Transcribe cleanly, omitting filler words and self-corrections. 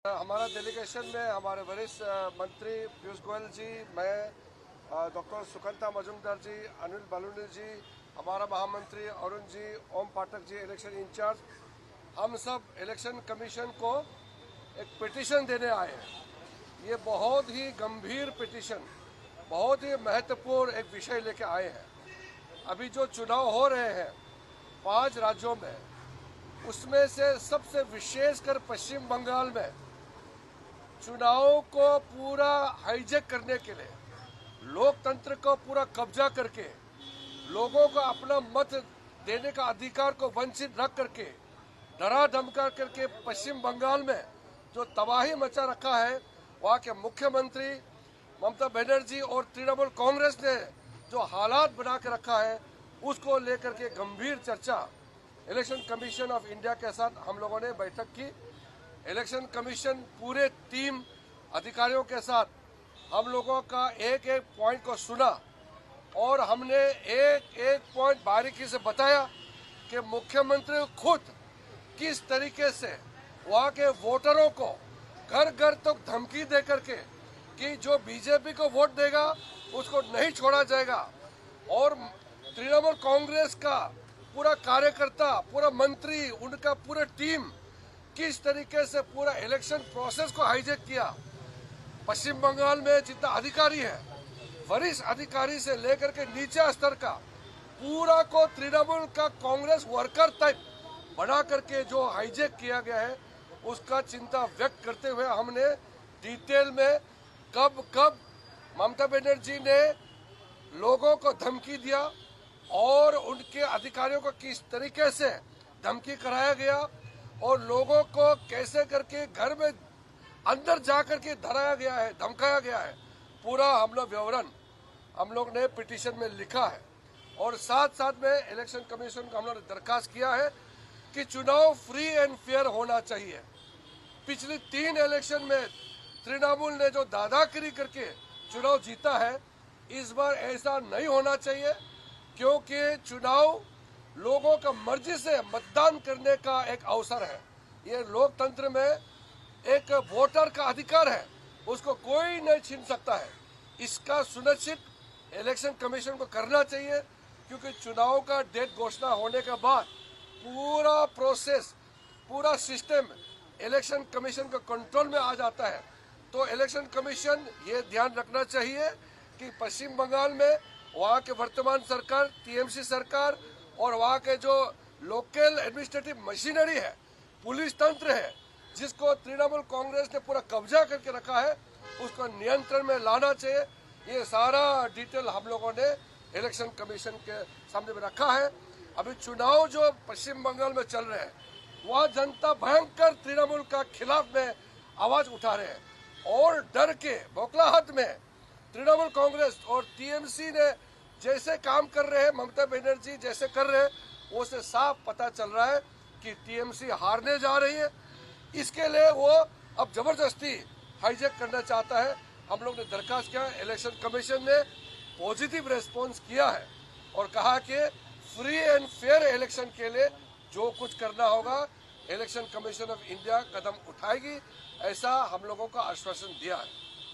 हमारा डेलीगेशन में हमारे वरिष्ठ मंत्री पीयूष गोयल जी, मैं डॉक्टर सुकंता मजुमदार जी, अनिल बलूनी जी, हमारा महामंत्री अरुण जी, ओम पाठक जी, इलेक्शन इंचार्ज, हम सब इलेक्शन कमीशन को एक पिटीशन देने आए हैं। ये बहुत ही गंभीर पिटीशन, बहुत ही महत्वपूर्ण एक विषय लेके आए हैं। अभी जो चुनाव हो रहे हैं 5 राज्यों में, उसमें से सबसे विशेषकर पश्चिम बंगाल में चुनाव को पूरा हाईजैक करने के लिए, लोकतंत्र को पूरा कब्जा करके, लोगों को अपना मत देने का अधिकार को वंचित रख करके, डरा धमका करके पश्चिम बंगाल में जो तबाही मचा रखा है, वहाँ के मुख्यमंत्री ममता बनर्जी और तृणमूल कांग्रेस ने जो हालात बना के रखा है, उसको लेकर के गंभीर चर्चा इलेक्शन कमीशन ऑफ इंडिया के साथ हम लोगों ने बैठक की। इलेक्शन कमीशन पूरे टीम अधिकारियों के साथ हम लोगों का एक एक पॉइंट को सुना और हमने एक एक पॉइंट बारीकी से बताया कि मुख्यमंत्री खुद किस तरीके से वहाँ के वोटरों को घर घर तक धमकी दे करके कि जो बीजेपी को वोट देगा उसको नहीं छोड़ा जाएगा, और तृणमूल कांग्रेस का पूरा कार्यकर्ता, पूरा मंत्री, उनका पूरा टीम किस तरीके से पूरा इलेक्शन प्रोसेस को हाईजैक किया। पश्चिम बंगाल में जितना अधिकारी है, वरिष्ठ अधिकारी से लेकर के नीचे स्तर का पूरा को तृणमूल का कांग्रेस वर्कर टाइप बना करके जो हाईजैक किया गया है, उसका चिंता व्यक्त करते हुए हमने डिटेल में कब कब ममता बनर्जी ने लोगों को धमकी दिया और उनके अधिकारियों को किस तरीके से धमकी कराया गया और लोगों को कैसे करके घर में अंदर जाकर के डराया गया है, धमकाया गया है, पूरा हम लोग विवरण हम लोग ने पिटीशन में लिखा है। और साथ साथ में इलेक्शन कमीशन को हम लोग ने दरखास्त किया है कि चुनाव फ्री एंड फेयर होना चाहिए। पिछली 3 इलेक्शन में तृणमूल ने जो दादागिरी करके चुनाव जीता है, इस बार ऐसा नहीं होना चाहिए, क्योंकि चुनाव लोगों का मर्जी से मतदान करने का एक अवसर है। ये लोकतंत्र में एक वोटर का अधिकार है, उसको कोई नहीं छीन सकता है। इसका सुनिश्चित इलेक्शन कमीशन को करना चाहिए, क्योंकि चुनाव का डेट घोषणा होने के बाद पूरा प्रोसेस, पूरा सिस्टम इलेक्शन कमीशन के कंट्रोल में आ जाता है। तो इलेक्शन कमीशन ये ध्यान रखना चाहिए कि पश्चिम बंगाल में वहाँ के वर्तमान सरकार, टीएमसी सरकार, और वहाँ के जो लोकल एडमिनिस्ट्रेटिव मशीनरी है, पुलिस तंत्र है, जिसको तृणमूल कांग्रेस ने पूरा कब्जा करके रखा है, उसको नियंत्रण में लाना चाहिए। ये सारा डिटेल हम लोगों ने इलेक्शन कमीशन के सामने में रखा है। अभी चुनाव जो पश्चिम बंगाल में चल रहे हैं, वहाँ जनता भयंकर तृणमूल का खिलाफ में आवाज उठा रहे हैं और डर के बौखलाहट में तृणमूल कांग्रेस और टीएमसी ने जैसे काम कर रहे हैं, ममता बनर्जी जैसे कर रहे हैं, वो से साफ पता चल रहा है कि टीएमसी हारने जा रही है। इसके लिए वो अब जबरदस्ती हाईजैक करना चाहता है। हम लोग ने दरखास्त किया, इलेक्शन कमीशन ने पॉजिटिव रेस्पॉन्स किया है और कहा कि फ्री एंड फेयर इलेक्शन के लिए जो कुछ करना होगा इलेक्शन कमीशन ऑफ इंडिया कदम उठाएगी, ऐसा हम लोगों को आश्वासन दिया है।